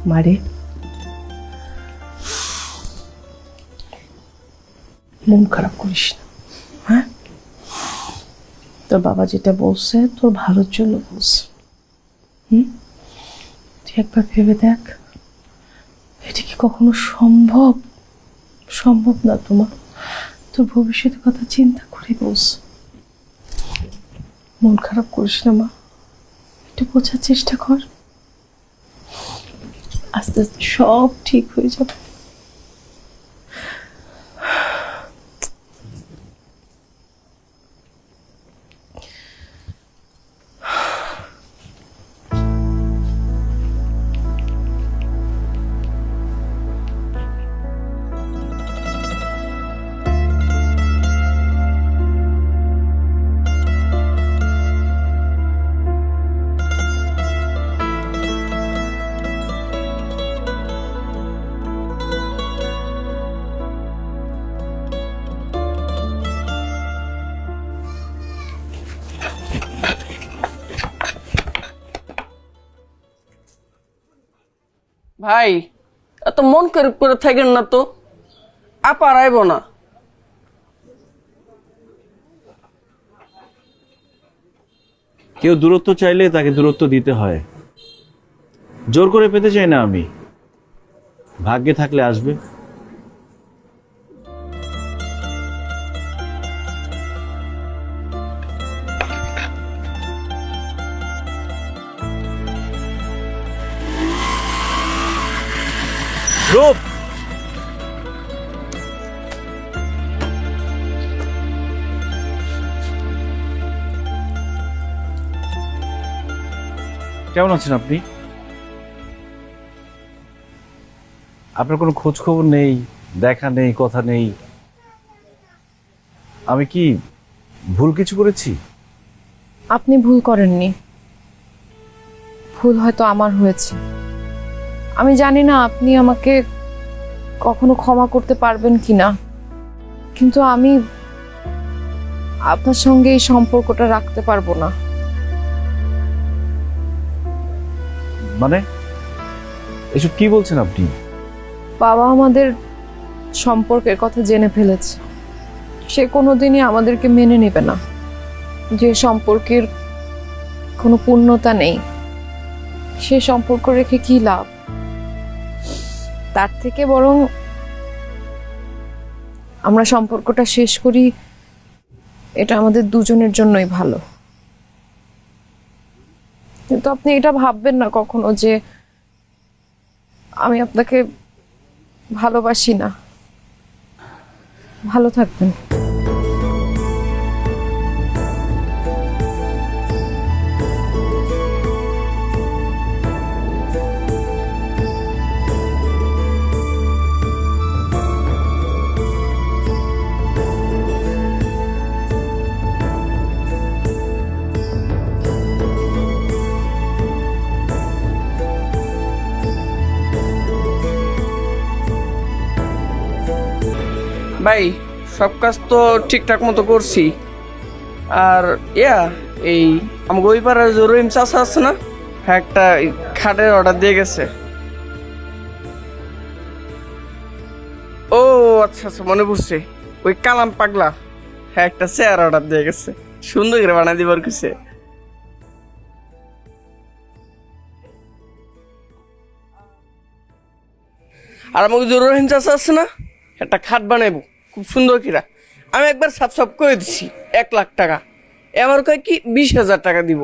মারে, মন খারাপ করিস না। হ্যাঁ, তোর বাবা যেটা বলছে তোর ভালোর জন্য বলছে। তুই একবার ভেবে দেখ, এটা কি কখনো সম্ভব? সম্ভব না তোমার। তোর ভবিষ্যতের কথা চিন্তা করে বলছে। মন খারাপ করিস না মা, একটু বোঝার চেষ্টা কর। আস্তে আস্তে সব ঠিক হয়ে যাবে। ভাই, এত মন খারাপ করে থাকেন না তো, আপা আইব না। কেউ দূরত্ব চাইলে তাকে দূরত্ব দিতে হয়, জোর করে পেতে চাই না আমি। ভাগ্যে থাকলে আসবে। রূপ, কেমন আছেন আপনি? আপনার কোনো খোঁজ খবর নেই, দেখা নেই, কথা নেই। আমি কি ভুল কিছু করেছি? আপনি ভুল করেননি, ভুল হয়তো আমার হয়েছে। আমি জানি না আপনি আমাকে কখনো ক্ষমা করতে পারবেন কিনা, কিন্তু আমি আপনার সঙ্গে এই সম্পর্কটা রাখতে পারবো না। মানে এসব কি বলছেন আপনি? বাবা আমাদের সম্পর্কের কথা জেনে ফেলেছে। সে কোনোদিনই আমাদেরকে মেনে নেবে না। যে সম্পর্কের কোনো পূর্ণতা নেই, সে সম্পর্ক রেখে কি লাভ? তার থেকে বরং আমরা সম্পর্কটা শেষ করি, এটা আমাদের দুজনের জন্যই ভালো। কিন্তু আপনি এটা ভাববেন না কখনো যে আমি আপনাকে ভালোবাসি না। ভালো থাকবেন। ভাই, সব কাজ তো ঠিকঠাক মতো করছি। আর এই আমাকে ওই পাড়ার যে রহিম চাষা আছে না, হ্যাঁ, একটা খাটের অর্ডার দিয়ে গেছে। ও আচ্ছা আচ্ছা, মনে পড়ছে, ওই কালাম পাগলা, হ্যাঁ, একটা চেয়ার অর্ডার দিয়ে গেছে। সুন্দর করে বানাই দিবার কিছু। আর আমাকে যে রহিম চাষা আছে না, একটা খাট বানাইবো খুব সুন্দর কিরা। আমি একবার সাফ সাফ করে দিছি 1 লাখ টাকা। এবার কয় কি 20,000 টাকা দিব।